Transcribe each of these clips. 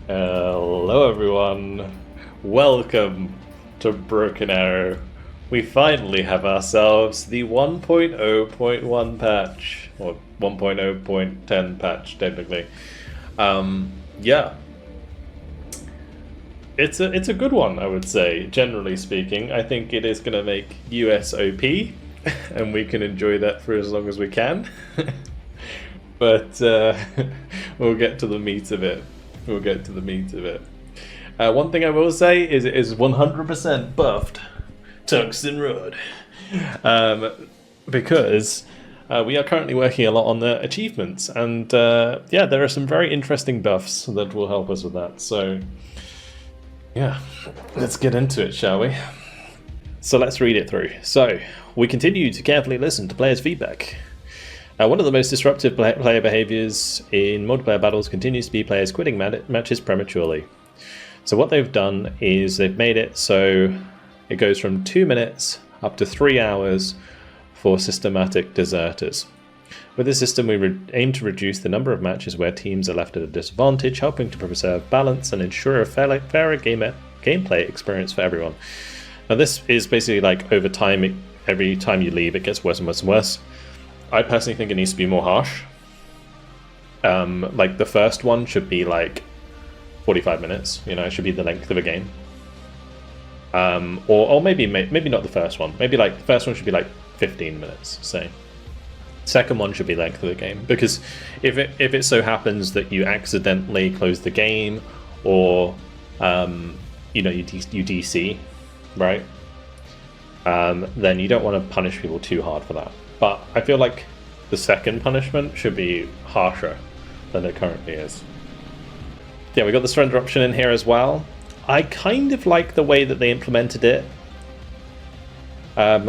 Hello everyone, welcome to Broken Arrow. We finally have ourselves the 1.0.1 patch, or 1.0.10 patch technically. Yeah. It's a good one, I would say, generally speaking. I think it is going to make US OP, and we can enjoy that for as long as we can. But we'll get to the meat of it. One thing I will say is it is 100% buffed Tungsten Rod. Because we are currently working a lot on the achievements, and yeah, there are some very interesting buffs that will help us with that. So yeah, let's get into it, shall we? So let's read it through. So, we continue to carefully listen to players' feedback. One of the most disruptive player behaviors in multiplayer battles continues to be players quitting matches prematurely. So what they've done is they've made it so it goes from 2 minutes up to 3 hours for systematic deserters. With this system, we aim to reduce the number of matches where teams are left at a disadvantage, helping to preserve balance and ensure a fairer gameplay experience for everyone. Now this is basically like over time, every time you leave, it gets worse and worse and worse. I personally think it needs to be more harsh. Like the first one should be like 45 minutes, you know, it should be the length of a game. Or maybe not the first one. Maybe like the first one should be like 15 minutes, say. Second one should be length of the game, because if it so happens that you accidentally close the game, or you know, you DC, right? Then you don't want to punish people too hard for that. But I feel like the second punishment should be harsher than it currently is. Yeah, we got the surrender option in here as well. I kind of like the way that they implemented it.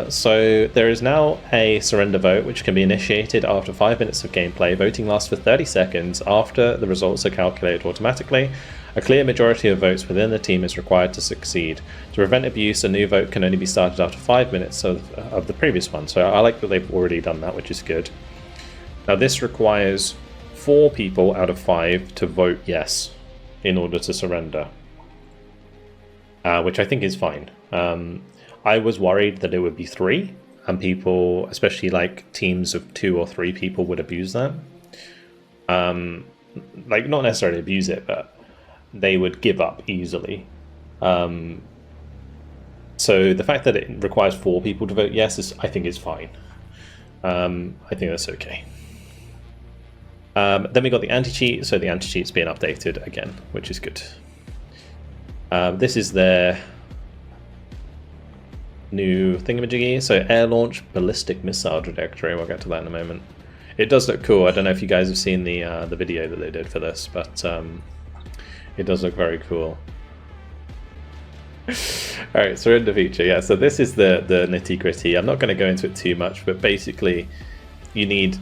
So there is now a surrender vote, which can be initiated after 5 minutes of gameplay. Voting lasts for 30 seconds after the results are calculated automatically. A clear majority of votes within the team is required to succeed. To prevent abuse, a new vote can only be started after 5 minutes of the previous one. So I like that they've already done that, which is good. Now this requires 4 people out of 5 to vote yes in order to surrender, which I think is fine. I was worried that it would be 3, and people, especially like teams of 2 or 3 people, would abuse that. Like not necessarily abuse it, but they would give up easily. So the fact that it requires 4 people to vote yes I think is fine. I think that's okay. Then we got the anti-cheat, so the anti-cheat's being updated again, which is good. This is their new thingamajiggy, so air launch ballistic missile trajectory. We'll get to that in a moment. It does look cool. I don't know if you guys have seen the video that they did for this, but it does look very cool. Alright, surrender feature. Yeah, so this is the nitty gritty. I'm not going to go into it too much, but basically you need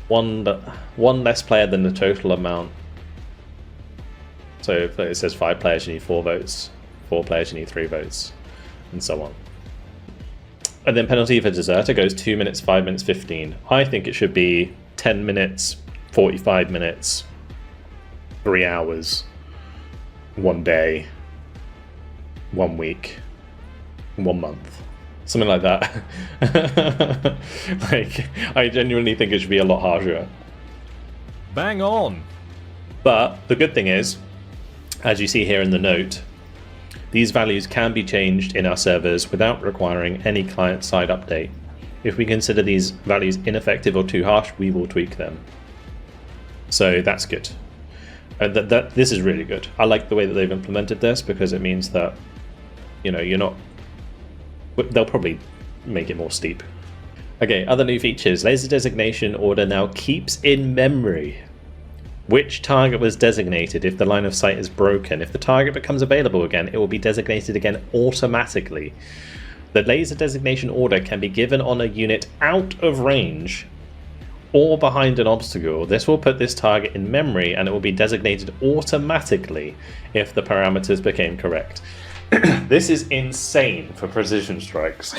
one less player than the total amount. So if it says 5 players, you need 4 votes. 4 players, you need 3 votes, and so on. And then penalty for deserter goes 2 minutes, 5 minutes, 15. I think it should be 10 minutes, 45 minutes, 3 hours, 1 day, 1 week, 1 month, something like that. Like, I genuinely think it should be a lot harsher. Bang on! But the good thing is, as you see here in the note, these values can be changed in our servers without requiring any client-side update. If we consider these values ineffective or too harsh, we will tweak them. So that's good. This is really good. I like the way that they've implemented this, because it means that, you know, you're not... They'll probably make it more steep. Okay, other new features. Laser designation order now keeps in memory which target was designated if the line of sight is broken. If the target becomes available again, it will be designated again automatically. The laser designation order can be given on a unit out of range or behind an obstacle. This will put this target in memory, and it will be designated automatically if the parameters became correct. This is insane for precision strikes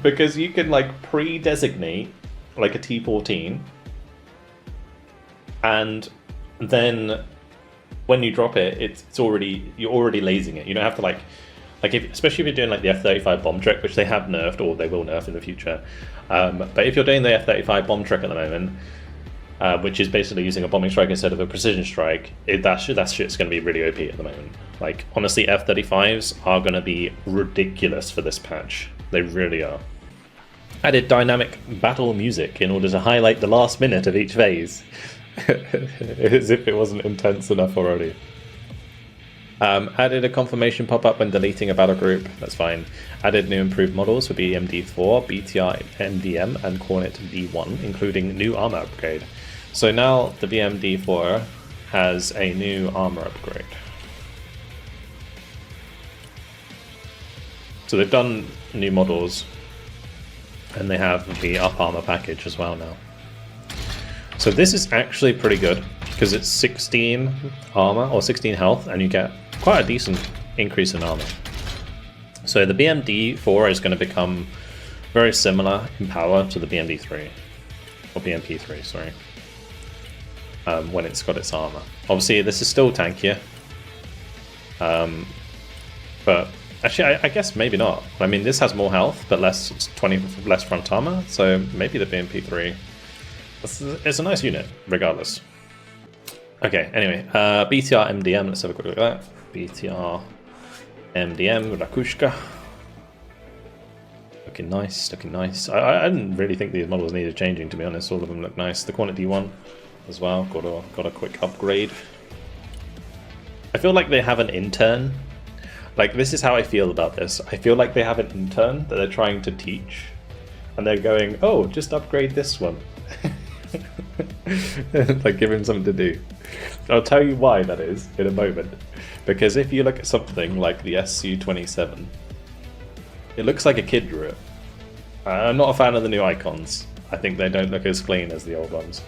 because you can like pre-designate like a T-14 and then when you drop it, you're already lasing it. You don't have to especially if you're doing like the F-35 bomb trick, which they have nerfed or they will nerf in the future. But if you're doing the F-35 bomb trick at the moment, which is basically using a bombing strike instead of a precision strike, that shit's going to be really OP at the moment. Like, honestly, F-35s are going to be ridiculous for this patch. They really are. Added dynamic battle music in order to highlight the last minute of each phase. As if it wasn't intense enough already. Added a confirmation pop-up when deleting a battle group. That's fine. Added new improved models for BMD4, BTR MDM, and Cornet D1, including new armor upgrade. So now the BMD4 has a new armor upgrade. So they've done new models, and they have the up armor package as well now. So this is actually pretty good, because it's 16 armor, or 16 health, and you get quite a decent increase in armor. So the BMD4 is going to become very similar in power to the BMD3, or BMP3, sorry, when it's got its armor. Obviously this is still tankier, but actually I guess maybe not. I mean, this has more health, but less front armor, so maybe the BMP3, it's a nice unit, regardless. Okay, anyway, BTR MDM, let's have a quick look at that. BTR MDM, Rakushka. Looking nice, looking nice. I didn't really think these models needed changing, to be honest. All of them look nice. The Cornet D1 as well, got a quick upgrade. I feel like they have an intern. Like, this is how I feel about this. I feel like they have an intern that they're trying to teach, and they're going, oh, just upgrade this one. Like, give him something to do. I'll tell you why that is in a moment. Because if you look at something like the SU-27, it looks like a kid drew it. I'm not a fan of the new icons. I think they don't look as clean as the old ones.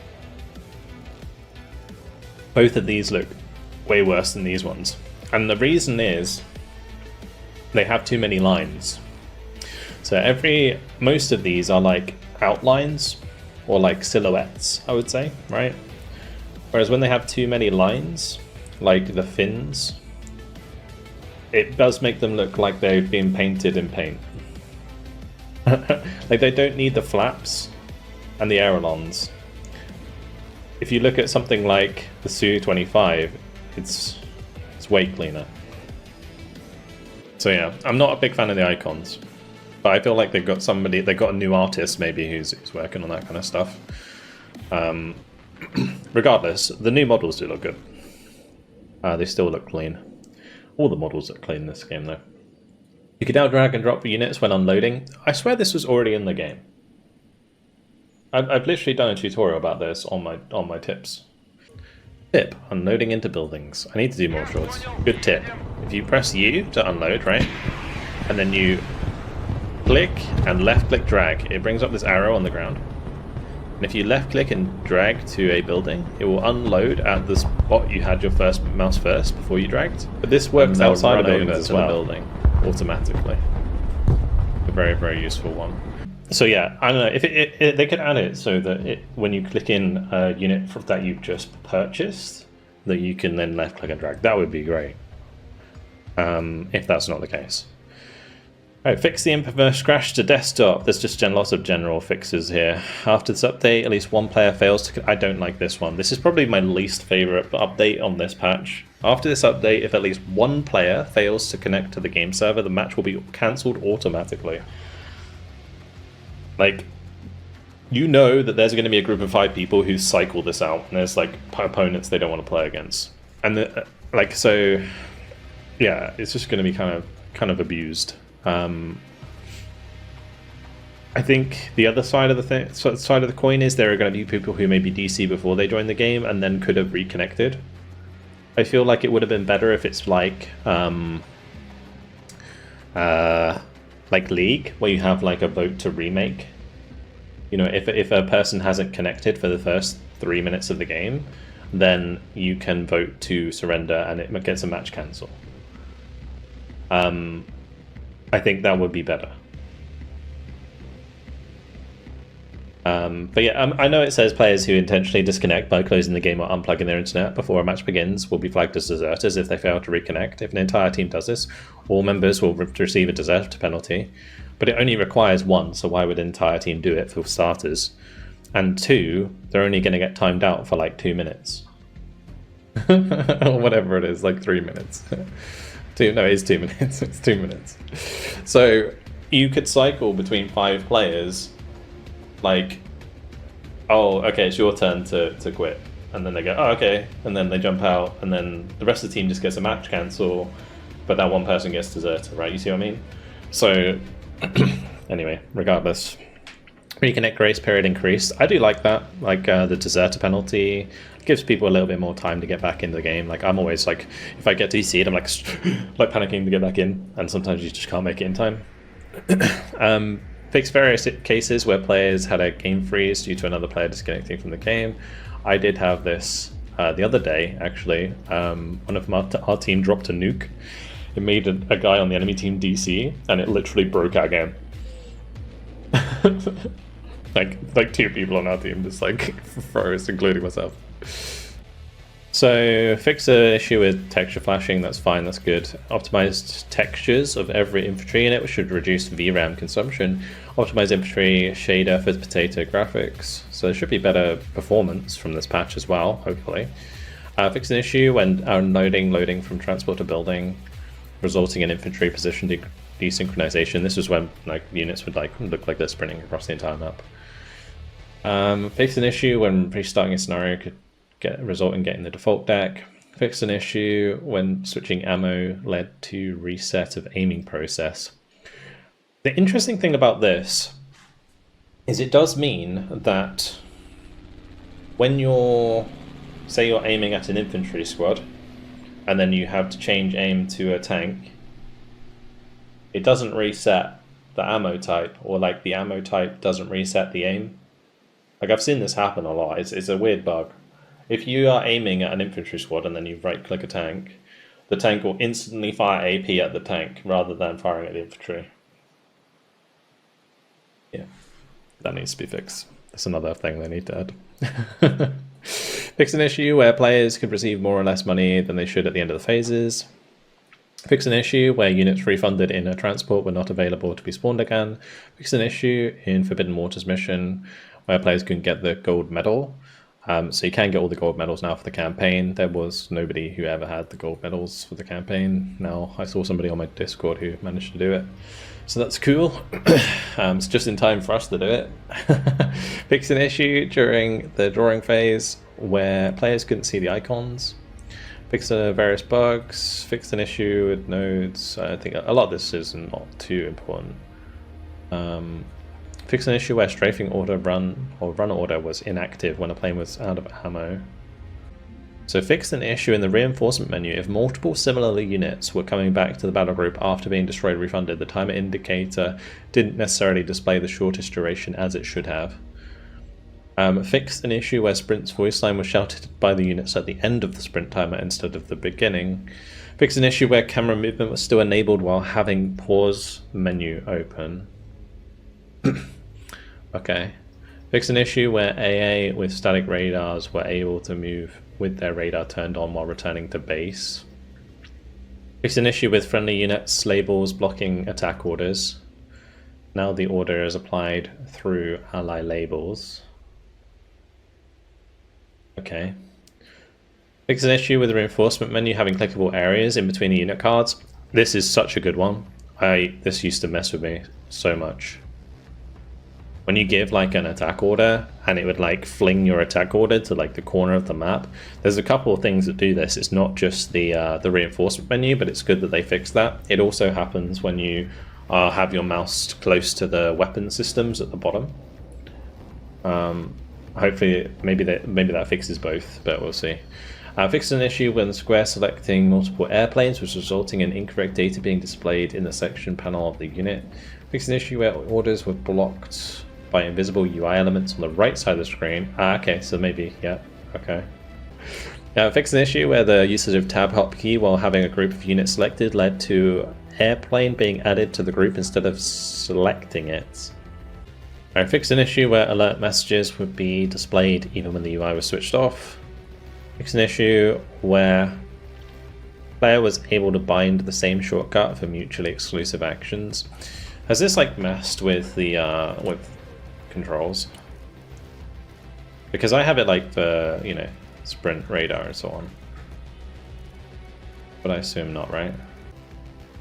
Both of these look way worse than these ones. And the reason is they have too many lines. So most of these are like outlines or like silhouettes, I would say, right? Whereas when they have too many lines, like the fins, it does make them look like they've been painted in paint. Like, they don't need the flaps and the ailerons. If you look at something like the Su-25, it's way cleaner. So yeah, I'm not a big fan of the icons, but I feel like they've got a new artist maybe who's working on that kind of stuff. Regardless, the new models do look good. They still look clean. All the models look clean in this game, though. You can now drag and drop units when unloading. I swear this was already in the game. I've literally done a tutorial about this on my tips. Tip: unloading into buildings. I need to do more shorts. Good tip. If you press U to unload, right, and then you click and left click drag, it brings up this arrow on the ground. And if you left click and drag to a building, it will unload at the spot you had your mouse first before you dragged. But this works outside of buildings as well, building automatically. A very, very useful one. So yeah, I don't know if they could add it so that when you click in a unit that you've just purchased, that you can then left click and drag. That would be great. If that's not the case. Alright, fix the infamous crash to desktop. There's just lots of general fixes here. After this update, at least one player fails to... I don't like this one. This is probably my least favorite update on this patch. After this update, if at least one player fails to connect to the game server, the match will be cancelled automatically. Like, you know that there's going to be a group of 5 people who cycle this out, and there's like opponents they don't want to play against. And so, yeah, it's just going to be kind of abused. I think the other side of the coin is there are going to be people who maybe DC before they join the game and then could have reconnected. I feel like it would have been better if it's like League, where you have like a vote to remake. You know, if a person hasn't connected for the first 3 minutes of the game, then you can vote to surrender and it gets a match cancel. I think that would be better. But yeah, I know it says players who intentionally disconnect by closing the game or unplugging their internet before a match begins will be flagged as deserters if they fail to reconnect. If an entire team does this, all members will receive a deserter penalty. But it only requires one, so why would an entire team do it for starters? And two, they're only going to get timed out for like 2 minutes. Or whatever it is, like 3 minutes. No, it is 2 minutes. It's 2 minutes. So you could cycle between 5 players, like, oh, okay, it's your turn to quit. And then they go, oh, okay. And then they jump out, and then the rest of the team just gets a match cancel, but that one person gets deserted, right? You see what I mean? So, anyway, regardless. Reconnect grace period increased. I do like that. Like the deserter penalty gives people a little bit more time to get back into the game. Like I'm always like, if I get DC'd, I'm like panicking to get back in, and sometimes you just can't make it in time. Fix various cases where players had a game freeze due to another player disconnecting from the game. I did have this the other day, actually. One of our team dropped a nuke. It made a guy on the enemy team DC, and it literally broke our game. like 2 people on our team just like froze, including myself. So fix the issue with texture flashing. That's fine, that's good. Optimized textures of every infantry unit, which should reduce VRAM consumption. Optimized infantry shader for potato graphics, so there should be better performance from this patch as well, hopefully. Fix an issue when loading from transport to building, resulting in infantry position desynchronization. This was when like units would like look like they're sprinting across the entire map. Fix an issue when restarting a scenario could result in getting the default deck. Fix an issue when switching ammo led to reset of aiming process. The interesting thing about this is it does mean that when say you're aiming at an infantry squad and then you have to change aim to a tank, it doesn't reset the ammo type, or like the ammo type doesn't reset the aim. Like I've seen this happen a lot. It's a weird bug. If you are aiming at an infantry squad and then you right click a tank, the tank will instantly fire AP at the tank rather than firing at the infantry. Yeah, that needs to be fixed. That's another thing they need to add. Fix an issue where players could receive more or less money than they should at the end of the phases. Fix an issue where units refunded in a transport were not available to be spawned again. Fix an issue in Forbidden Waters mission where players couldn't get the gold medal. So you can get all the gold medals now for the campaign. There was nobody who ever had the gold medals for the campaign. Now I saw somebody on my Discord who managed to do it. So that's cool. It's just in time for us to do it. Fix an issue during the drawing phase where players couldn't see the icons. Fix various bugs. Fix an issue with nodes. I think a lot of this is not too important. Fix an issue where strafing order run order was inactive when a plane was out of ammo. So fix an issue in the reinforcement menu. If multiple similar units were coming back to the battle group after being destroyed or refunded, the timer indicator didn't necessarily display the shortest duration as it should have. Fix an issue where sprint's voice line was shouted by the units at the end of the sprint timer instead of the beginning. Fix an issue where camera movement was still enabled while having pause menu open. Okay. Fix an issue where AA with static radars were able to move with their radar turned on while returning to base. Fix an issue with friendly units labels blocking attack orders. Now the order is applied through ally labels. Okay. Fix an issue with the reinforcement menu having clickable areas in between the unit cards. This is such a good one. This used to mess with me so much. When you give like an attack order and it would like fling your attack order to like the corner of the map, there's a couple of things that do this. It's not just the reinforcement menu, but it's good that they fixed that. It also happens when you have your mouse close to the weapon systems at the bottom. Hopefully, maybe that fixes both, but we'll see. Fixed an issue when square selecting multiple airplanes was resulting in incorrect data being displayed in the section panel of the unit. Fixed an issue where orders were blocked by invisible UI elements on the right side of the screen. Okay, so maybe, yeah, okay. Fix an issue where the usage of tab hotkey while having a group of units selected led to airplane being added to the group instead of selecting it. I fixed an issue where alert messages would be displayed even when the UI was switched off. Fixed an issue where player was able to bind the same shortcut for mutually exclusive actions. Has this like messed with the with controls? Because I have it like for, you know, sprint, radar, and so on. But I assume not, right?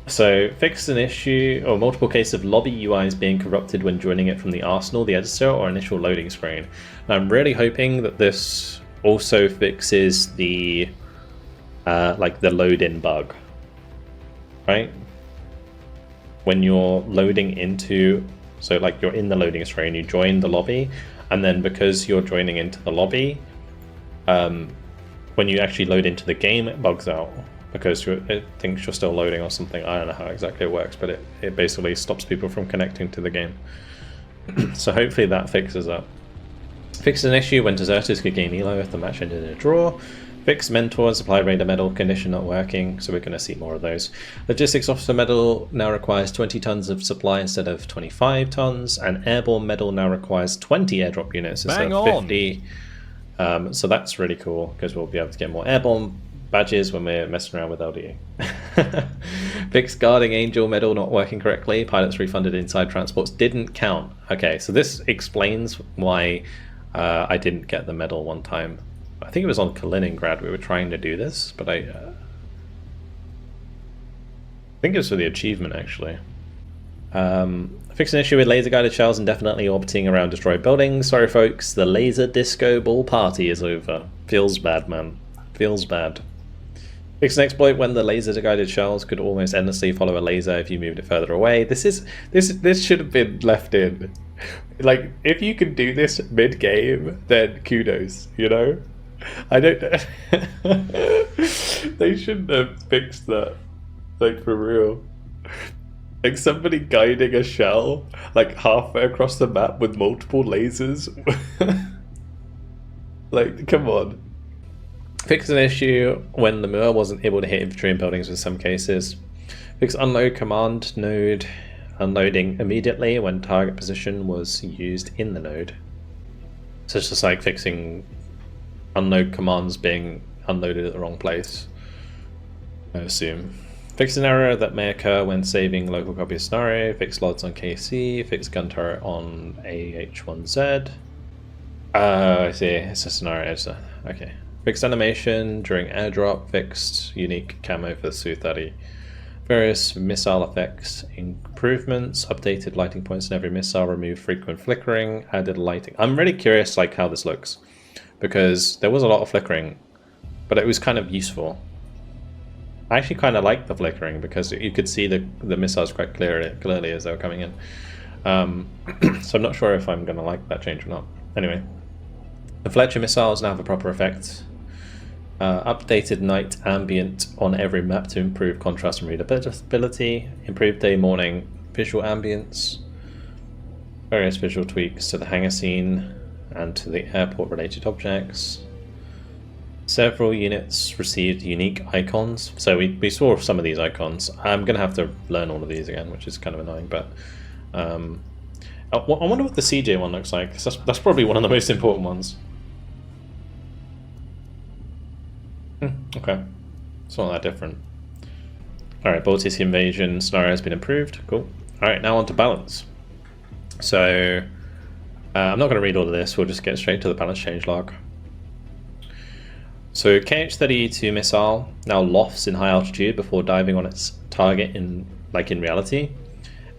So, fixed an issue or multiple cases of lobby UIs being corrupted when joining it from the arsenal, the editor, or initial loading screen. And I'm really hoping that this also fixes the like the load-in bug, right? When you're loading into, so like you're in the loading screen, you join the lobby, and then because you're joining into the lobby, when you actually load into the game, it bugs out. Because it thinks you're still loading or something. I don't know how exactly it works, but it basically stops people from connecting to the game. So hopefully that fixes that. Fixed an issue when deserters could gain elo if the match ended in a draw. Fixed mentor and supply raider medal condition not working, so we're going to see more of those. Logistics officer medal now requires 20 tons of supply instead of 25 tons, and airborne medal now requires 20 airdrop units instead of 50. So that's really cool because we'll be able to get more airborne badges when we're messing around with LDE. Fixed guarding angel medal not working correctly. Pilots refunded inside transports didn't count. Okay, so this explains why I didn't get the medal one time. I think it was on Kaliningrad we were trying to do this, but I think it was for the achievement actually. Fixed an issue with laser guided shells indefinitely orbiting around destroyed buildings. Sorry folks, the laser disco ball party is over. Feels bad, man. Feels bad. Fixed an exploit when the laser guided shells could almost endlessly follow a laser if you moved it further away. This should have been left in. Like, if you can do this mid game, then kudos, you know? I don't know. They shouldn't have fixed that. Like, for real. Like somebody guiding a shell like halfway across the map with multiple lasers. Like, come on. Fix an issue when the mirror wasn't able to hit infantry in buildings in some cases. Fix unload command node unloading immediately when target position was used in the node. So it's just like fixing unload commands being unloaded at the wrong place, I assume. Fix an error that may occur when saving local copy of scenario. Fix LODs on KC. Fix gun turret on AH1Z. I see, it's a scenario editor. Okay. Fixed animation during airdrop. Fixed unique camo for the Su-30. Various missile effects improvements. Updated lighting points in every missile. Removed frequent flickering. Added lighting. I'm really curious like how this looks, because there was a lot of flickering, but it was kind of useful. I actually kind of like the flickering because you could see the missiles quite clearly as they were coming in. So I'm not sure if I'm going to like that change or not. Anyway, the Fletcher missiles now have a proper effect. Updated night ambient on every map to improve contrast and readability. Improved day morning visual ambience. Various visual tweaks to the hangar scene and to the airport related objects. Several units received unique icons. So we saw some of these icons. I'm going to have to learn all of these again, which is kind of annoying. But I wonder what the CJ one looks like. That's probably one of the most important ones. Okay. It's not that different. Alright, Baltic invasion scenario has been improved. Cool. Alright, now on to balance. So I'm not going to read all of this. We'll just get straight to the balance change log. So KH-32 missile now lofts in high altitude before diving on its target in reality.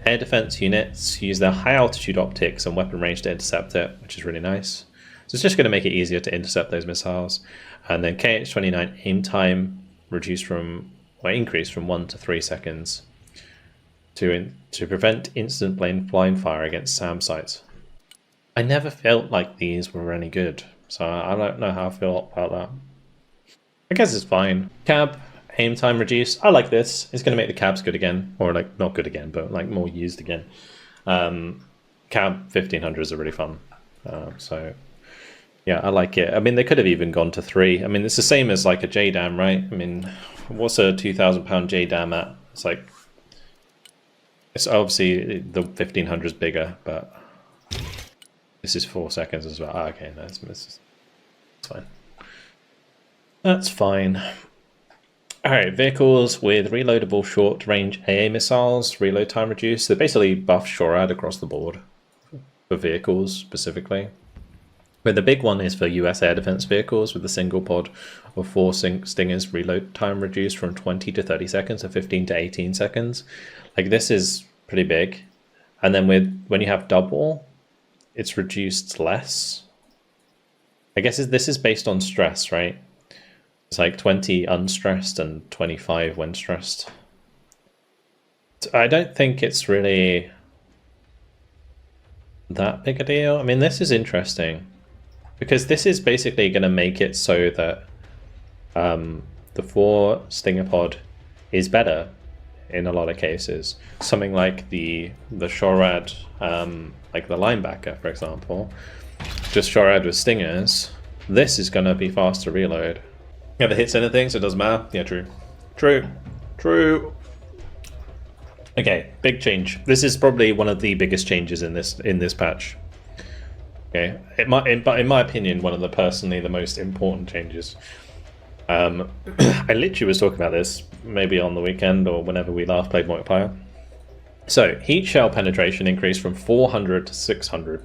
Air defense units use their high altitude optics and weapon range to intercept it, which is really nice. So it's just going to make it easier to intercept those missiles. And then KH-29 aim time increased from 1 to 3 seconds to prevent instant blind fire against SAM sites. I never felt like these were any good, so I don't know how I feel about that. I guess it's fine. Cab, aim time reduced. I like this. It's going to make the cabs good again. Or like, not good again, but like more used again. Cab 1500s are really fun. So yeah, I like it. I mean, they could have even gone to 3. I mean, it's the same as like a JDAM, right? I mean, what's a 2,000 pound JDAM at? It's like, it's obviously the 1500 is bigger, but This is 4 seconds as well. Okay, no, it's fine. That's fine. Alright, vehicles with reloadable short-range AA missiles, reload time reduced. They basically buff SHORAD across the board for vehicles specifically. But the big one is for US air defense vehicles with a single pod of 4 Stingers, reload time reduced from 20 to 30 seconds to 15 to 18 seconds. Like, this is pretty big. And then when you have double, it's reduced less. I guess this is based on stress, right? It's like 20 unstressed and 25 when stressed. I don't think it's really that big a deal. I mean, this is interesting because this is basically going to make it so that the 4 Stinger pod is better in a lot of cases. Something like the SHORAD, like the linebacker, for example, just SHORAD with Stingers. This is going to be faster reload. Never hits anything, so it doesn't matter. Yeah, true. Okay, big change. This is probably one of the biggest changes in this patch. Okay, but in my opinion, one of the most important changes. I literally was talking about this maybe on the weekend or whenever we last played multiplayer. So heat shell penetration increased from 400 to 600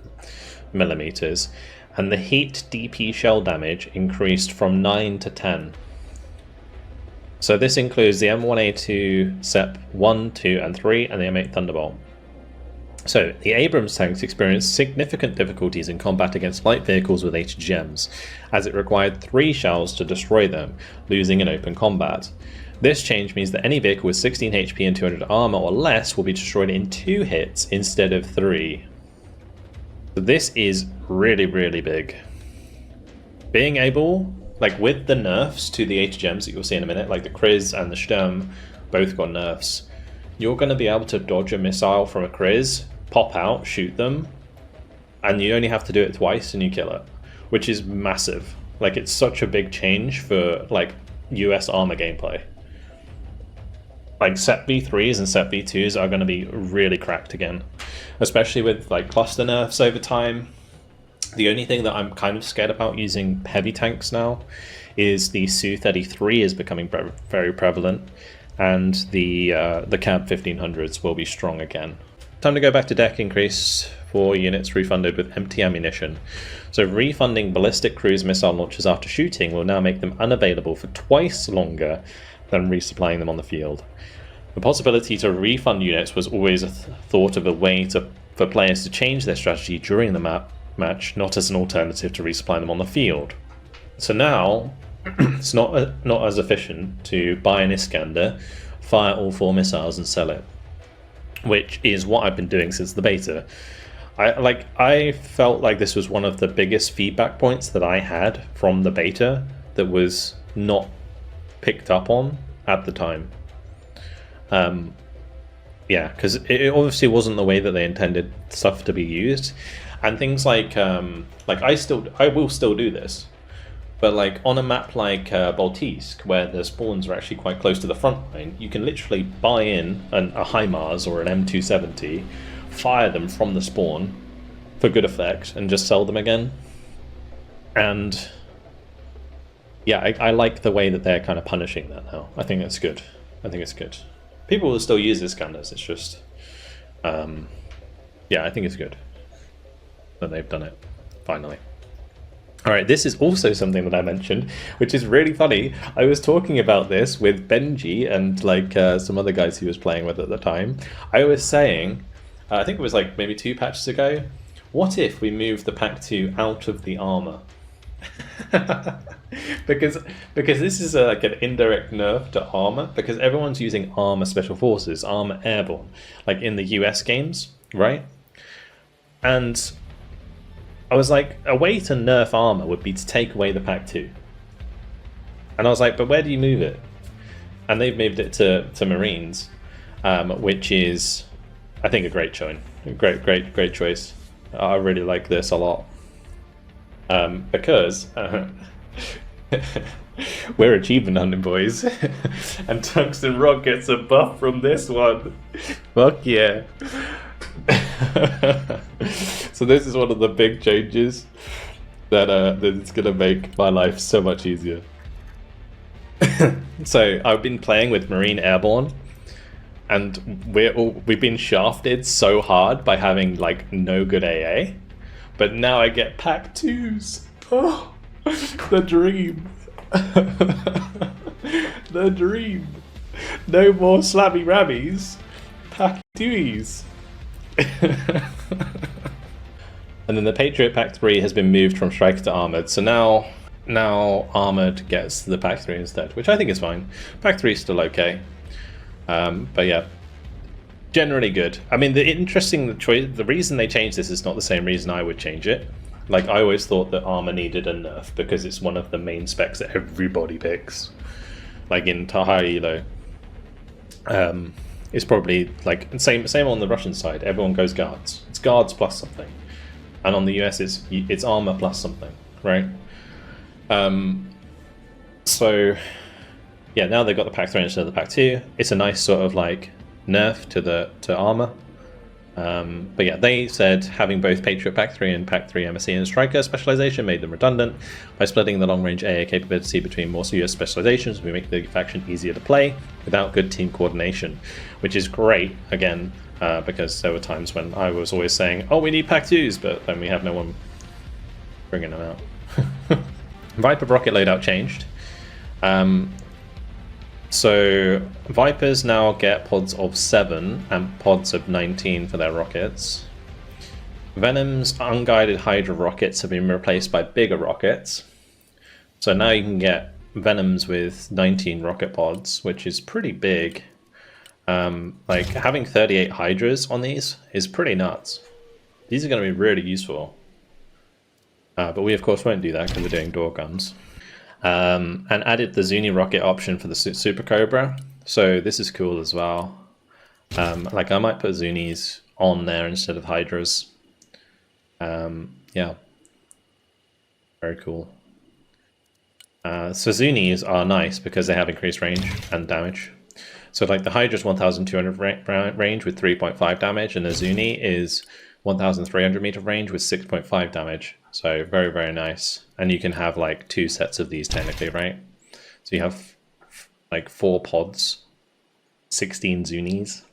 millimeters. And the heat DP shell damage increased from 9 to 10. So this includes the M1A2 SEP 1, 2, and 3, and the M8 Thunderbolt. So the Abrams tanks experienced significant difficulties in combat against light vehicles with HGMs, as it required 3 shells to destroy them, losing in open combat. This change means that any vehicle with 16 HP and 200 armor or less will be destroyed in 2 hits instead of 3. So this is really, really big. Being able, like with the nerfs to the HGMs that you'll see in a minute, like the Kriz and the Sturm both got nerfs, you're going to be able to dodge a missile from a Kriz, pop out, shoot them, and you only have to do it twice and you kill it, which is massive. Like, it's such a big change for like US armor gameplay. Like SEP V3s and SEP V2s are going to be really cracked again, especially with like cluster nerfs over time. The only thing that I'm kind of scared about using heavy tanks now is the Su-33 is becoming very prevalent, and the Cab 1500s will be strong again. Time to go back to deck. Increase for units refunded with empty ammunition. So refunding ballistic cruise missile launchers after shooting will now make them unavailable for twice longer than resupplying them on the field. The possibility to refund units was always thought of a way for players to change their strategy during the match, not as an alternative to resupplying them on the field. So now, it's not as efficient to buy an Iskander, fire all 4 missiles and sell it, which is what I've been doing since the beta. I felt like this was one of the biggest feedback points that I had from the beta that was not picked up on at the time. Yeah, because it obviously wasn't the way that they intended stuff to be used, and things like I will still do this, but like on a map like Baltisk, where the spawns are actually quite close to the front line, you can literally buy in a HIMARS or an M270, fire them from the spawn for good effect, and just sell them again. And yeah, I like the way that they're kind of punishing that now. I think it's good. People will still use Iskanders, it's just yeah, I think it's good that they've done it finally. Alright, this is also something that I mentioned, which is really funny. I was talking about this with Benji and like some other guys he was playing with at the time. I was saying, I think it was like maybe 2 patches ago, what if we move the Pack 2 out of the armor? because this is like an indirect nerf to armor, because everyone's using armor special forces, armor airborne, like in the US games, right? And I was like, a way to nerf armor would be to take away the Pack 2. And I was like, but where do you move it? And they've moved it to Marines, which is, I think, a great choice. Great choice. I really like this a lot. Because we're achievement hunting, boys. And Tungsten Rock gets a buff from this one. Fuck yeah. So this is one of the big changes that it's gonna make my life so much easier. So I've been playing with Marine Airborne, and we've been shafted so hard by having like no good AA, but now I get pack 2s. Oh, the dream. The dream. No more slabby rabbies. Pack 2s. And then the Patriot Pack 3 has been moved from Striker to Armoured, so now Armoured gets the Pack 3 instead, which I think is fine. Pack 3 is still okay. But yeah, generally good. I mean, the reason they changed this is not the same reason I would change it. Like, I always thought that armor needed a nerf because it's one of the main specs that everybody picks. Like in Taha Elo, it's probably like same on the Russian side. Everyone goes guards. It's guards plus something, and on the US it's armor plus something, right? So yeah, now they've got the Pack 3 instead of the Pack 2. It's a nice sort of like nerf to armor. But yeah, they said having both Patriot Pack 3 and Pack 3 MSC and Striker specialization made them redundant. By splitting the long-range AA capability between more US specializations, we make the faction easier to play without good team coordination, which is great, again, because there were times when I was always saying, oh, we need Pack 2s, but then we have no one bringing them out. Viper rocket loadout changed. So Vipers now get pods of 7 and pods of 19 for their rockets. Venom's unguided Hydra rockets have been replaced by bigger rockets. So now you can get Venoms with 19 rocket pods, which is pretty big. Like having 38 Hydras on these is pretty nuts. These are going to be really useful. But we of course won't do that because we're doing door guns. And added the Zuni rocket option for the Super Cobra. So this is cool as well. Like I might put Zunis on there instead of Hydras. Yeah, very cool. So Zunis are nice because they have increased range and damage. So like the Hydra's 1200 range with 3.5 damage, and the Zuni is 1300 meter range with 6.5 damage. So very, very nice. And you can have like 2 sets of these technically, right? So you have like 4 pods, 16 Zunis.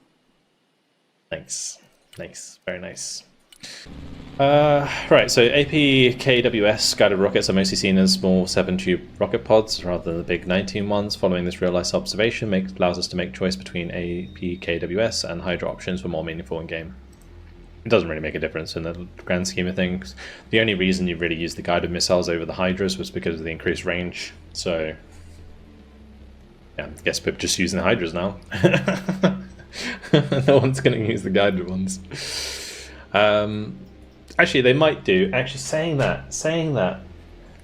Nice, nice, very nice. Right, so APKWS guided rockets are mostly seen as small 7-tube rocket pods rather than the big 19 ones. Following this real-life observation allows us to make choice between APKWS and Hydra options for more meaningful in game. It doesn't really make a difference in the grand scheme of things. The only reason you really used the guided missiles over the Hydras was because of the increased range. So, yeah, I guess we're just using the Hydras now. No one's going to use the guided ones. Actually, they might do. Actually, saying that,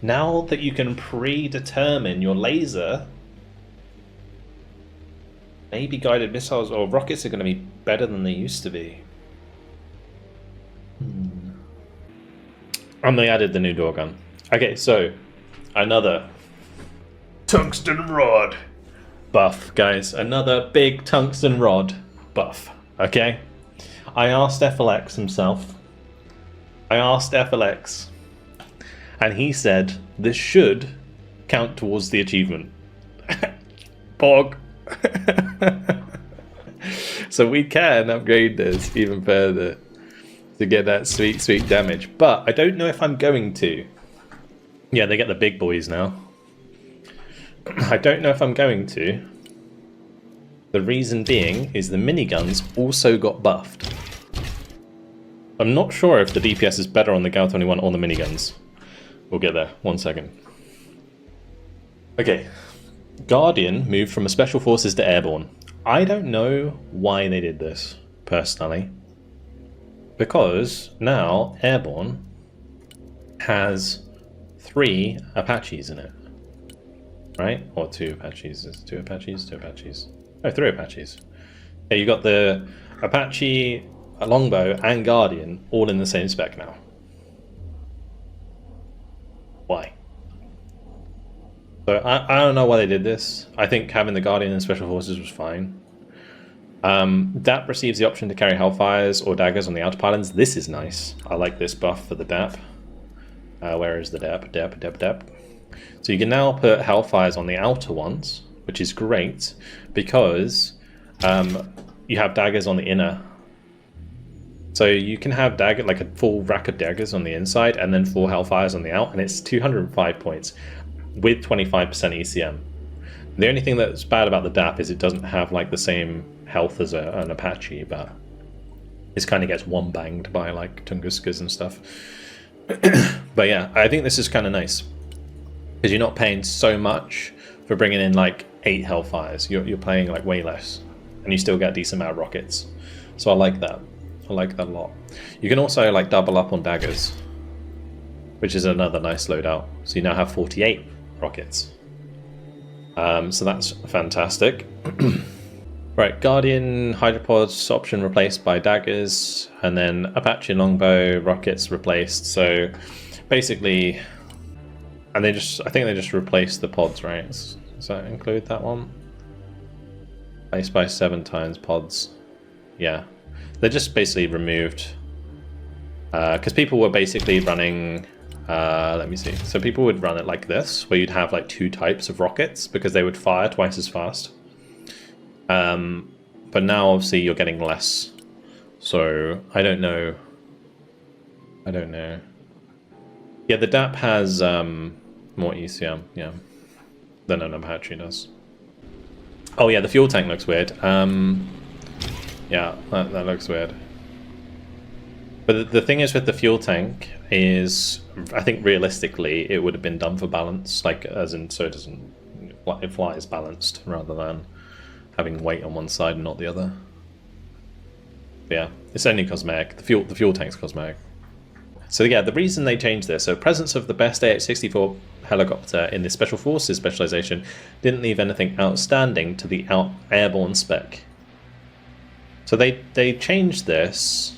now that you can predetermine your laser, maybe guided missiles or rockets are going to be better than they used to be. And they added the new door gun. Okay, so another tungsten rod buff, guys. Another big tungsten rod buff. Okay, I asked FLX himself. And he said this should count towards the achievement. Pog. So we can upgrade this even further to get that sweet, sweet damage. But I don't know if I'm going to. Yeah, they get the big boys now. I don't know if I'm going to. The reason being is the miniguns also got buffed. I'm not sure if the DPS is better on the GAL-21 or the miniguns. We'll get there. 1 second. Okay. Guardian moved from a Special Forces to Airborne. I don't know why they did this, personally. Because now Airborne has 3 Apaches in it. Right? Or 2 Apaches. Is it 2 Apaches? 2 Apaches. Oh, 3 Apaches. Yeah, you got the Apache, a Longbow, and Guardian all in the same spec now. Why? So I don't know why they did this. I think having the Guardian and Special Forces was fine. DAP receives the option to carry Hellfires or daggers on the outer pylons. This is nice. I like this buff for the DAP. Where is the DAP? DAP. So you can now put Hellfires on the outer ones, which is great because you have daggers on the inner. So you can have dagger, like a full rack of daggers on the inside and then 4 Hellfires on the out, and it's 205 points with 25% ECM. The only thing that's bad about the DAP is it doesn't have like the same health as an Apache, but it kind of gets one banged by like Tunguskas and stuff. But yeah, I think this is kind of nice because you're not paying so much for bringing in like 8 Hellfires. You're paying like way less, and you still get a decent amount of rockets. So I like that. I like that a lot. You can also like double up on daggers, which is another nice loadout. So you now have 48 rockets. So that's fantastic. Right, Guardian Hydropods option replaced by daggers, and then Apache longbow rockets replaced. So basically, and I think they just replaced the pods, right? Does that include that one? Placed by 7 times pods. Yeah, they just basically removed because people were basically running. Let me see. So people would run it like this, where you'd have like 2 types of rockets because they would fire twice as fast. But now obviously you're getting less. So I don't know. Yeah, the DAP has more ECM, yeah, than an Apache does. Oh yeah, the fuel tank looks weird. Yeah, that looks weird. But the thing is with the fuel tank is, I think realistically it would have been done for balance, like as in so it flies balanced rather than having weight on one side and not the other. But yeah, it's only cosmetic. The fuel tank's cosmetic. So yeah, the reason they changed this, so presence of the best AH-64 helicopter in the Special Forces specialization didn't leave anything outstanding to the airborne spec. So they changed this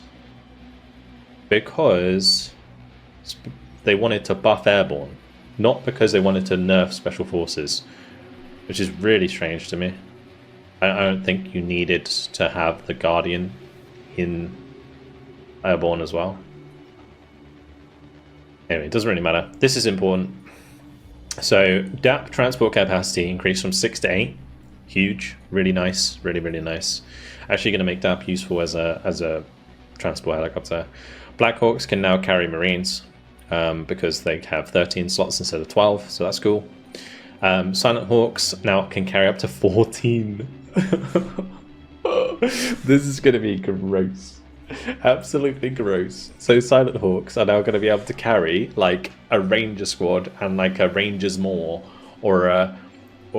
because they wanted to buff airborne, not because they wanted to nerf Special Forces, which is really strange to me. I don't think you needed to have the Guardian in airborne as well. Anyway, it doesn't really matter. This is important. So DAP transport capacity increased from 6 to 8. Huge, really nice, really nice. Actually going to make DAP useful as a transport helicopter. Blackhawks can now carry Marines because they have 13 slots instead of 12, so that's cool. Silent Hawks now can carry up to 14. This is going to be gross. Absolutely gross. So Silent Hawks are now going to be able to carry like a Ranger squad and like a Rangers more, or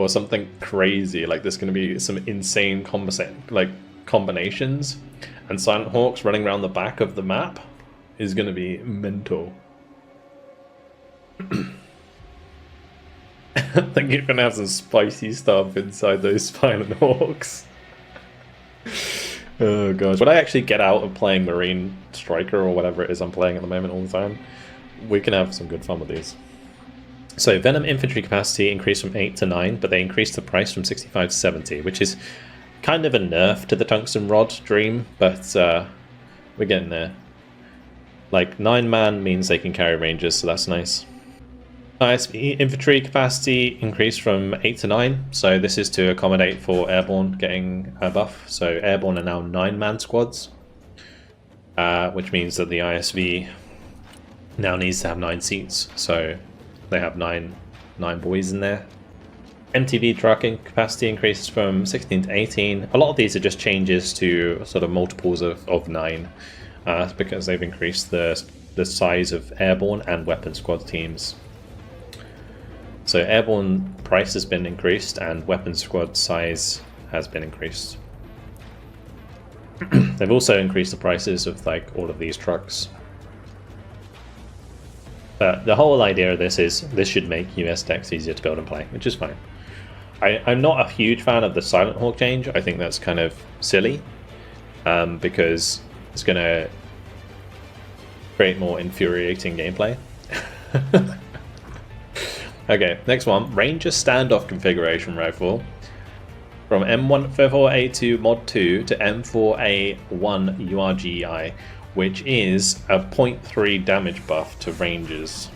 something crazy. Like there's going to be some insane combinations, and Silent Hawks running around the back of the map is going to be mental. I think you're going to have some spicy stuff inside those Silent Hawks. Oh gosh. When I actually get out of playing Marine Striker or whatever it is I'm playing at the moment all the time, we can have some good fun with these. So Venom infantry capacity increased from 8 to 9, but they increased the price from 65 to 70, which is kind of a nerf to the tungsten rod dream, but we're getting there. Like 9-man means they can carry Rangers, so that's nice. ISV infantry capacity increased from 8 to 9, so this is to accommodate for airborne getting a buff. So airborne are now 9-man squads, which means that the ISV now needs to have 9 seats, so they have nine boys in there. MTV trucking capacity increases from 16 to 18. A lot of these are just changes to sort of multiples of 9, because they've increased the size of airborne and weapon squad teams. So airborne price has been increased and weapon squad size has been increased. They've also increased the prices of like all of these trucks. But the whole idea of this is this should make US decks easier to build and play, which is fine. I'm not a huge fan of the Silent Hawk change. I think that's kind of silly, because it's going to create more infuriating gameplay. Okay, next one. Ranger standoff configuration rifle. from M4A2 Mod 2 to M4A1 URGI, which is a 0.3 damage buff to Rangers.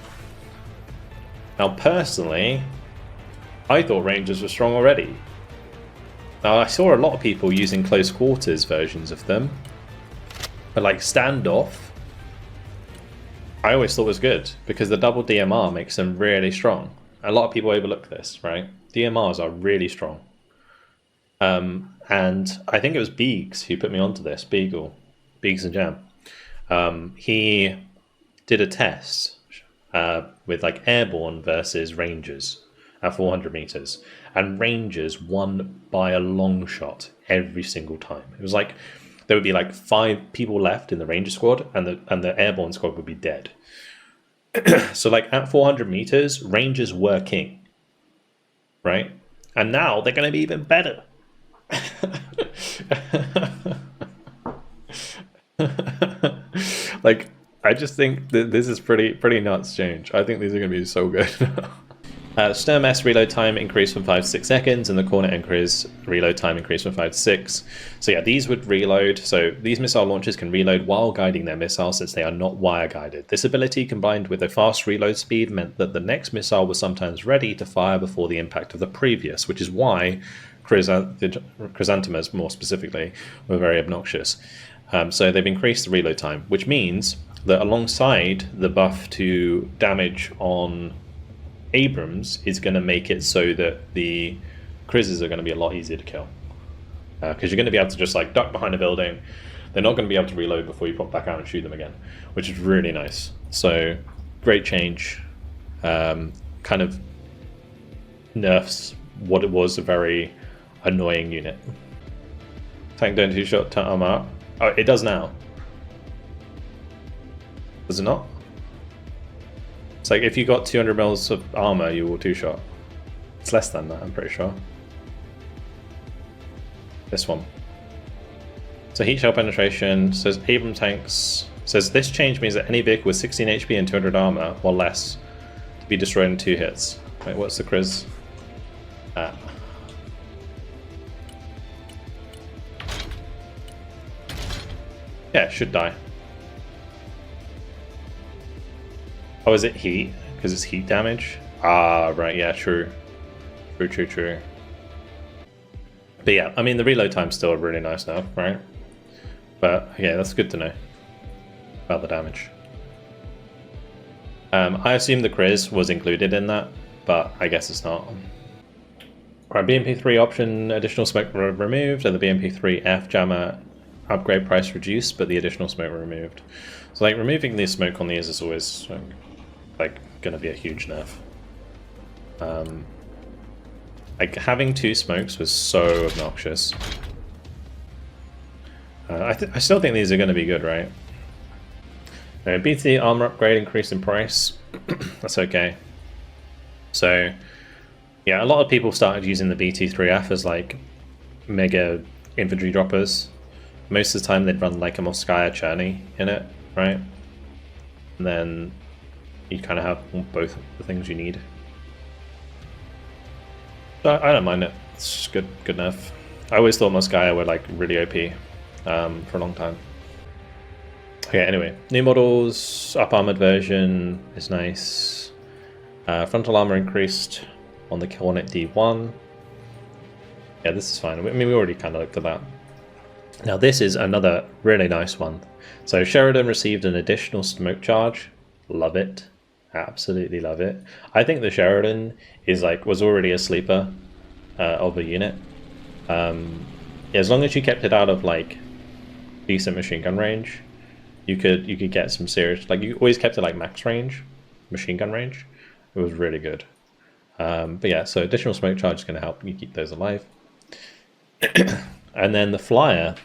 Now personally, I thought Rangers were strong already. Now I saw a lot of people using close quarters versions of them, but like standoff, I always thought was good because the double DMR makes them really strong. A lot of people overlook this, right? DMRs are really strong. And I think it was Beegs who put me onto this, Beegs and Jam. He did a test with like airborne versus Rangers at 400 meters, and Rangers won by a long shot every single time. It was like there would be like 5 people left in the Ranger squad, and the airborne squad would be dead. So like at 400 meters, Rangers were king, right? And now they're going to be even better. Like, I just think that this is pretty nuts change. I think these are going to be so good. Sturm S reload time increased from 5 to 6 seconds, and the Cornet increase reload time increased from 5 to 6. So yeah, these would reload. So these missile launchers can reload while guiding their missile, since they are not wire guided. This ability, combined with a fast reload speed, meant that the next missile was sometimes ready to fire before the impact of the previous, which is why chrysanthemums, more specifically, were very obnoxious. So they've increased the reload time, which means that alongside the buff to damage on Abrams is going to make it so that the Crizzes are going to be a lot easier to kill. Because you're going to be able to just like duck behind a building. They're not going to be able to reload before you pop back out and shoot them again, which is really nice. So great change. Kind of nerfs what it was a very annoying unit. Tank don't two-shot to armor up. Oh, it does now. Does it not? It's like if you got 200 mils of armor, you will two-shot. It's less than that, I'm pretty sure. This one. So heat shell penetration says Abrams tanks. Says this change means that any vehicle with 16 HP and 200 armor or less to be destroyed in 2 hits. Wait, what's the Criz? Yeah, it should die. Oh, is it heat? Because it's heat damage? Ah, right, yeah, true. True. But yeah, I mean, the reload time's still really nice now, right? But yeah, that's good to know about the damage. I assume the Criz was included in that, but I guess it's not. Right, BMP3 option, additional smoke removed, and the BMP3F jammer upgrade price reduced, but the additional smoke removed. So like removing the smoke on these is always like gonna be a huge nerf. Like having 2 smokes was so obnoxious. I still think these are going to be good, right? BT armor upgrade increase in price. That's okay. So yeah, a lot of people started using the BT3F as like mega infantry droppers. Most of the time they'd run like a Moskaya Cherney in it, right? And then you kind of have both the things you need. So I don't mind it. It's just good enough. I always thought Moskaya were like really OP for a long time. Okay, anyway, new models, up armored version is nice. Frontal armor increased on the Cornet D1. Yeah, this is fine. I mean, we already kind of looked at that. Now this is another really nice one. So Sheridan received an additional smoke charge. Love it. Absolutely love it. I think the Sheridan is was already a sleeper of a unit. As long as you kept it out of like decent machine gun range, you could get some serious, like you always kept it like max range, machine gun range. It was really good. But yeah, so additional smoke charge is going to help you keep those alive. And then the Flyer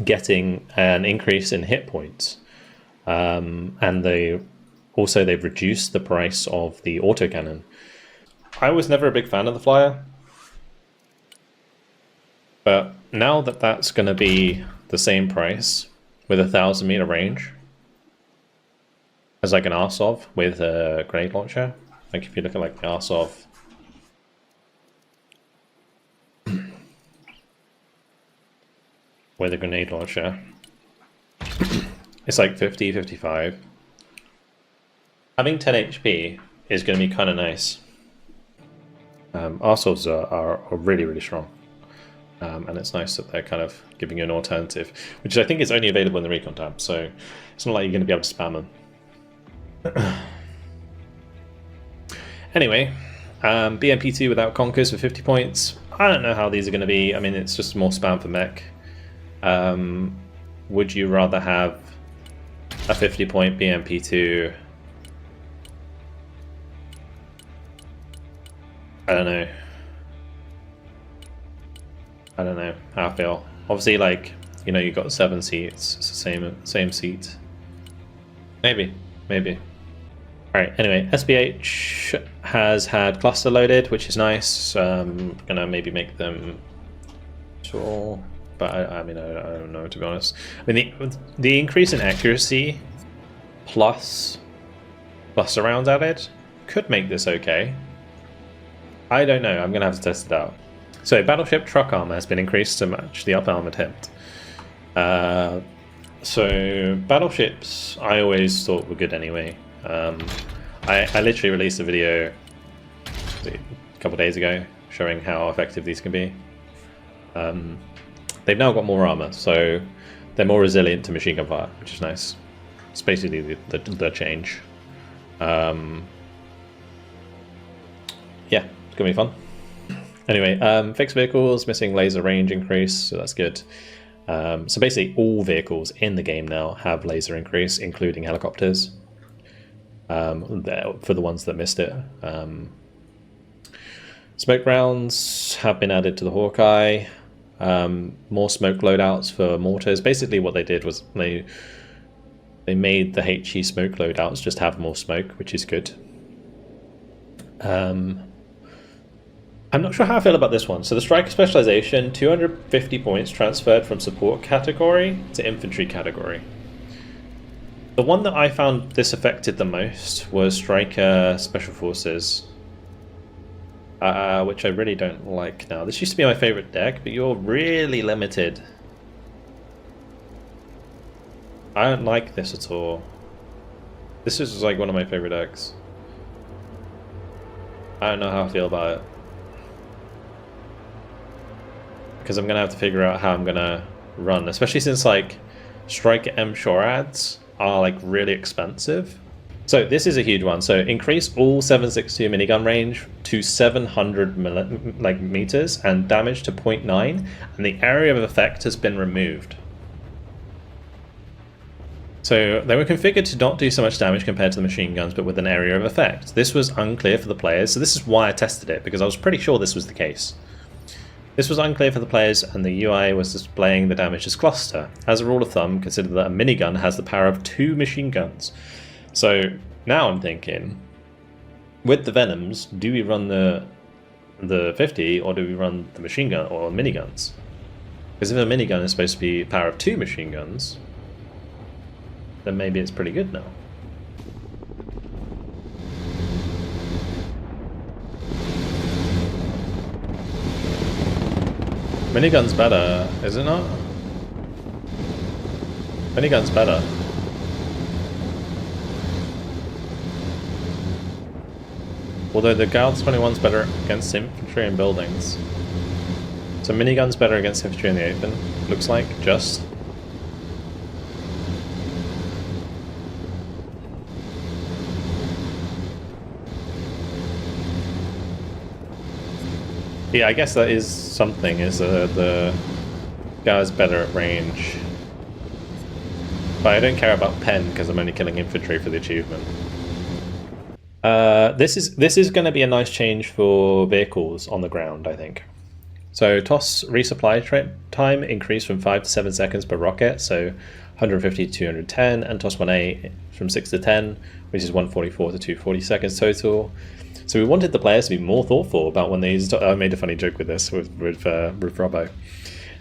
getting an increase in hit points, and they've reduced the price of the autocannon. I was never a big fan of the Flyer, but now that that's going to be the same price with 1,000 meter range as like an Arsov with a grenade launcher, like if you look at like the Arsov with a grenade launcher. It's like 50, 55. Having 10 HP is going to be kind of nice. Our swords are really, really strong. And it's nice that they're kind of giving you an alternative, which I think is only available in the recon tab, so it's not like you're going to be able to spam them. Anyway, BMP2 without Conkers for 50 points. I don't know how these are going to be. I mean, it's just more spam for mech. Would you rather have a 50-point BMP2? I don't know. I don't know how I feel. Obviously, like, you know, you've got 7 seats. It's the same seat. Maybe. Alright, anyway, SBH has had cluster loaded, which is nice. Gonna maybe make them sure, but I mean, I don't know, to be honest. I mean, the increase in accuracy plus cluster rounds added could make this okay. I don't know, I'm gonna have to test it out. So, battleship truck armor has been increased to match the upper armor attempt. So, battleships I always thought were good anyway. I literally released a video a couple of days ago showing how effective these can be. They've now got more armor, so they're more resilient to machine gun fire, which is nice. It's basically the change. Yeah, it's gonna be fun. Anyway, fixed vehicles, missing laser range increase, so that's good. So basically all vehicles in the game now have laser increase, including helicopters. For the ones that missed it. Smoke rounds have been added to the Hawkeye. More smoke loadouts for mortars. Basically what they did was they made the HE smoke loadouts just have more smoke, which is good. I'm not sure how I feel about this one. So the striker specialization, 250 points transferred from support category to infantry category. The one that I found this affected the most was striker special forces, which I really don't like now. This used to be my favorite deck, but you're really limited. I don't like this at all. This is like one of my favorite decks. I don't know how I feel about it. Because I'm going to have to figure out how I'm going to run, especially since like striker M Shorads are like really expensive. So this is a huge one. So increase all 7.62 minigun range to 700 meters and damage to 0.9, and the area of effect has been removed. So they were configured to not do so much damage compared to the machine guns, but with an area of effect. This was unclear for the players, so this is why I tested it, because I was pretty sure this was the case. This was unclear for the players, and the UI was displaying the damage as cluster. As a rule of thumb, consider that a minigun has the power of 2 machine guns. So now I'm thinking, with the Venoms, do we run the 50 or do we run the machine gun or miniguns? Because if a minigun is supposed to be power of 2 machine guns, then maybe it's pretty good now. Minigun's better, is it not? Minigun's better. Although the Gauss 21's better against infantry and buildings. So minigun's better against infantry in the open, looks like, just. Yeah, I guess that is something, is the guy's better at range. But I don't care about pen because I'm only killing infantry for the achievement. This is going to be a nice change for vehicles on the ground, I think. So TOS resupply time increased from 5 to 7 seconds per rocket, so 150 to 210, and TOS 1A from 6 to 10, which is 144 to 240 seconds total. So we wanted the players to be more thoughtful about when they use... I made a funny joke with this, with Robbo.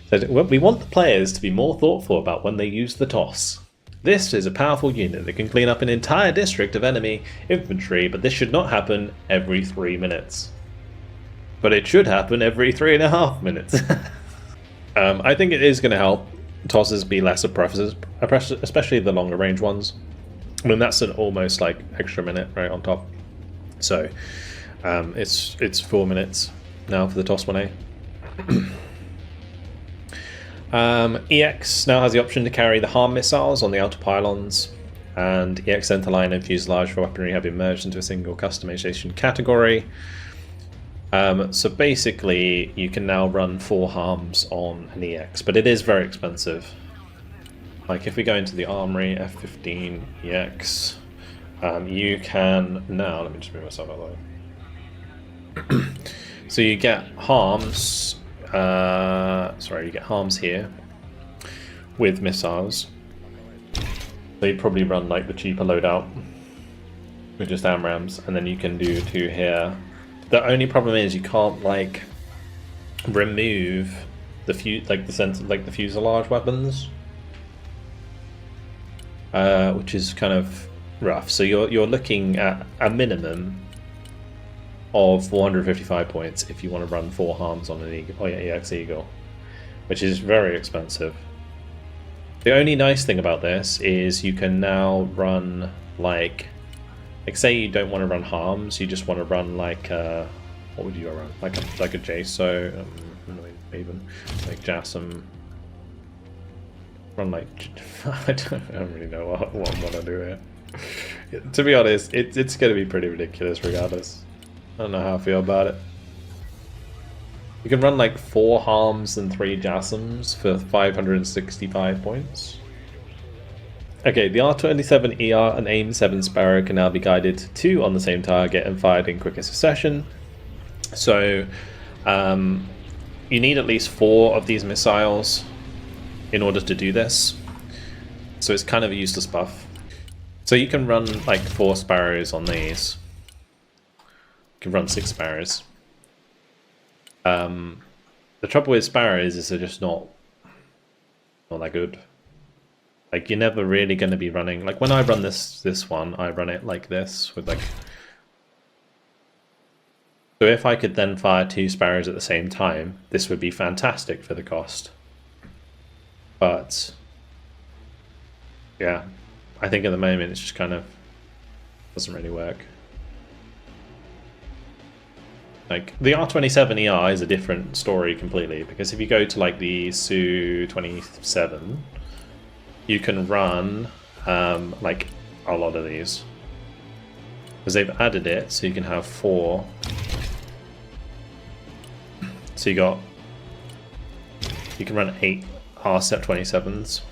So we want the players to be more thoughtful about when they use the TOS. This is a powerful unit that can clean up an entire district of enemy infantry, but this should not happen every 3 minutes. But it should happen every 3.5 minutes. I think it is going to help TOSs be less oppressive, especially the longer range ones. I mean, that's an almost like extra minute right on top. So it's 4 minutes now for the TOS 1A. EX now has the option to carry the harm missiles on the outer pylons, and EX centerline and fuselage for weaponry have been merged into a single customization category. So basically you can now run 4 harms on an EX, but it is very expensive. Like if we go into the armory, F15 EX, you can now, let me just move myself out of the way. So you get harms, you get harms here with missiles. They probably run like the cheaper loadout with just Abrams, and then you can do 2 here. The only problem is you can't like remove the the fuselage weapons, which is kind of rough. So you're looking at a minimum of 455 points if you want to run 4 harms on an EX Eagle, which is very expensive. The only nice thing about this is you can now run like say you don't want to run harms, you just want to run like what would you run? Like a JSO, even like JASM. Run like I don't really know what I want to do here. To be honest, it's going to be pretty ridiculous regardless. I don't know how I feel about it. You can run like 4 harms and 3 JASMs for 565 points. Okay, the R27ER and AIM-7 Sparrow can now be guided to 2 on the same target and fired in quicker succession. So you need at least 4 of these missiles in order to do this. So it's kind of a useless buff. So you can run like 4 Sparrows on these. You can run 6 Sparrows. The trouble with Sparrows is they're just not that good. Like you're never really going to be running, like when I run this one, I run it like this with like. So if I could then fire 2 Sparrows at the same time, this would be fantastic for the cost. But yeah, I think at the moment it's just kind of doesn't really work. Like the R27ER is a different story completely, because if you go to like the Su-27, you can run like a lot of these, because they've added it so you can have 4. So you can run 8 R27s.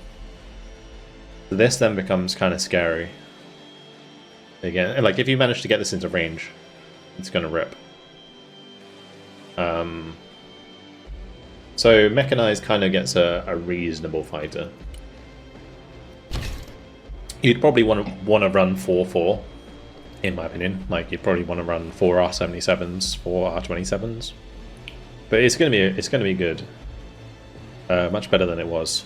So this then becomes kind of scary. Again, like if you manage to get this into range, it's going to rip. So mechanized kind of gets a reasonable fighter. You'd probably want to run 4-4, in my opinion. Like you'd probably want to run 4 R77s, 4 R27s. But it's gonna be good. Much better than it was.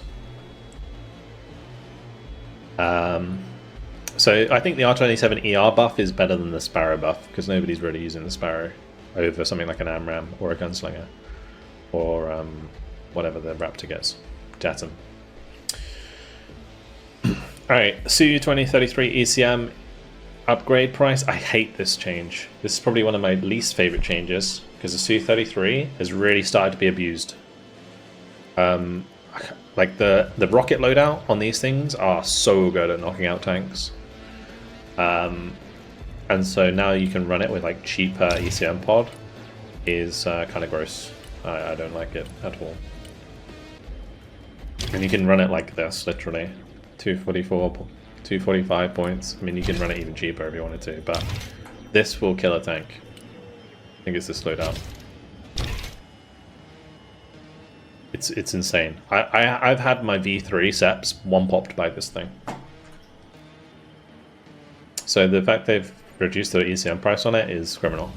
So I think the R27ER buff is better than the Sparrow buff, because nobody's really using the Sparrow over something like an AMRAM or a Gunslinger or whatever the Raptor gets, JATM. Alright, Su-2033 ECM upgrade price. I hate this change. This is probably one of my least favorite changes, because the Su-33 has really started to be abused. Like the rocket loadout on these things are so good at knocking out tanks. And so now you can run it with like cheaper ECM pod is kind of gross. I don't like it at all. And you can run it like this, literally. 245 points. I mean, you can run it even cheaper if you wanted to, but this will kill a tank. I think it's this loadout. It's insane. I've had my V3 Seps one-popped by this thing. So the fact they've reduced the ECM price on it is criminal.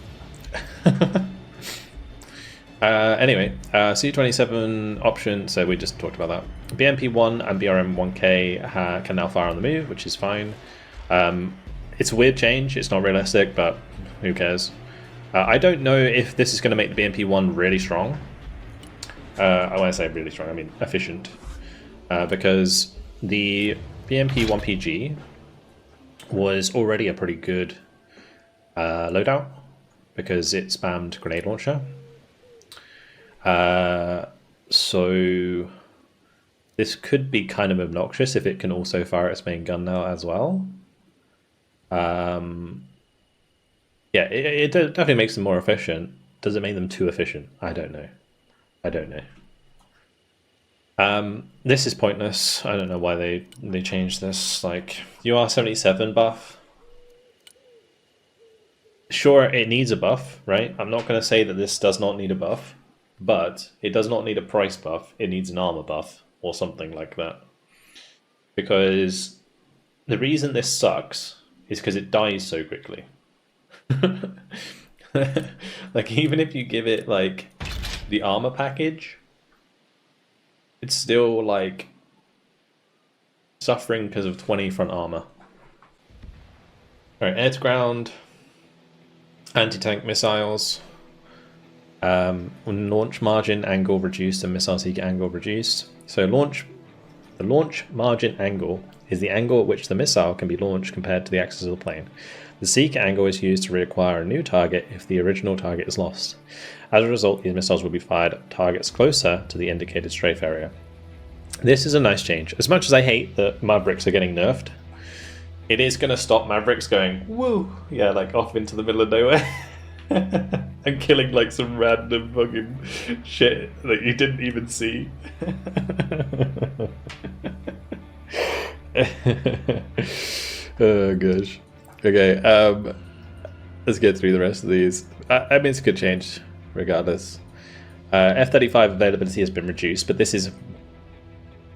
Anyway, Su-27 option, so we just talked about that. BMP-1 and BRM-1K can now fire on the move, which is fine. It's a weird change, it's not realistic, but who cares? I don't know if this is going to make the BMP-1 really strong. When I say really strong, I mean efficient. because the BMP-1PG was already a pretty good loadout because it spammed grenade launcher. So this could be kind of obnoxious if it can also fire its main gun now as well. Yeah, it definitely makes them more efficient. Does it make them too efficient? I don't know. This is pointless. I don't know why they changed this. Like, UR77 buff. Sure, it needs a buff, right? I'm not going to say that this does not need a buff, but it does not need a price buff. It needs an armor buff or something like that. Because the reason this sucks is because it dies so quickly. Like, even if you give it like the armor package, it's still like suffering because of 20 front armor. Alright, air to ground, anti-tank missiles, launch margin angle reduced and missile seeker angle reduced. So the launch margin angle is the angle at which the missile can be launched compared to the axis of the plane. The seeker angle is used to reacquire a new target if the original target is lost. As a result, these missiles will be fired at targets closer to the indicated strafe area. This is a nice change. As much as I hate that Mavericks are getting nerfed, it is going to stop Mavericks going, woo, yeah, like off into the middle of nowhere and killing like some random fucking shit that you didn't even see. Oh gosh. Okay, let's get through the rest of these. I mean, it's a good change regardless. F-35 availability has been reduced, but this is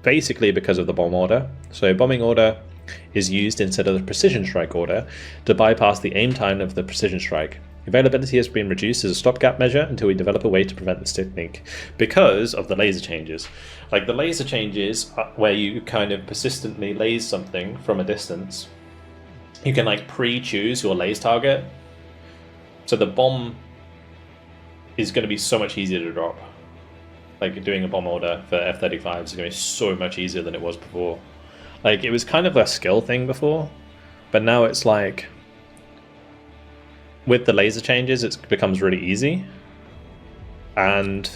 basically because of the bomb order. So bombing order is used instead of the precision strike order to bypass the aim time of the precision strike. Availability has been reduced as a stopgap measure until we develop a way to prevent this technique because of the laser changes. Like the laser changes where you kind of persistently laser something from a distance, you can like pre-choose your laser target. So the bomb is going to be so much easier to drop. Like doing a bomb order for F-35 is going to be so much easier than it was before. Like it was kind of a skill thing before, but now it's like with the laser changes, it becomes really easy, and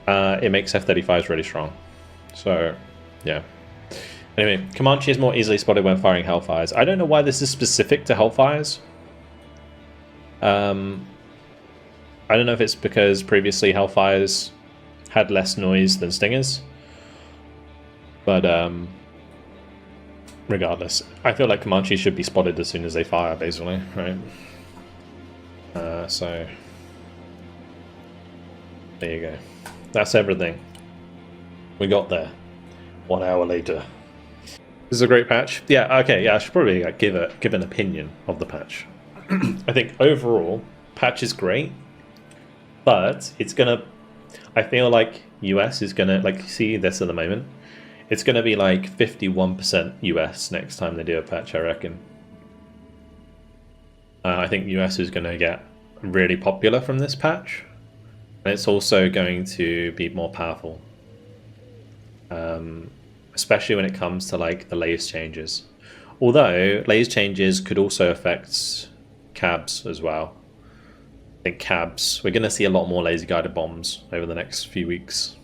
it makes F-35s really strong. So, yeah. Anyway, Comanche is more easily spotted when firing Hellfires. I don't know why this is specific to Hellfires. I don't know if it's because previously Hellfires had less noise than Stingers, but regardless, I feel like Comanche should be spotted as soon as they fire, basically, right? So there you go. That's everything. We got there. 1 hour later. This is a great patch. Yeah, okay, yeah, I should probably like, give an opinion of the patch. I think overall, patch is great, but it's gonna, I feel like US is gonna, like, see this at the moment, it's gonna be like 51% US next time they do a patch, I reckon. I think US is gonna get really popular from this patch, and it's also going to be more powerful. Especially when it comes to like the laser changes. Although laser changes could also affect cabs as well. I think cabs, we're going to see a lot more laser guided bombs over the next few weeks.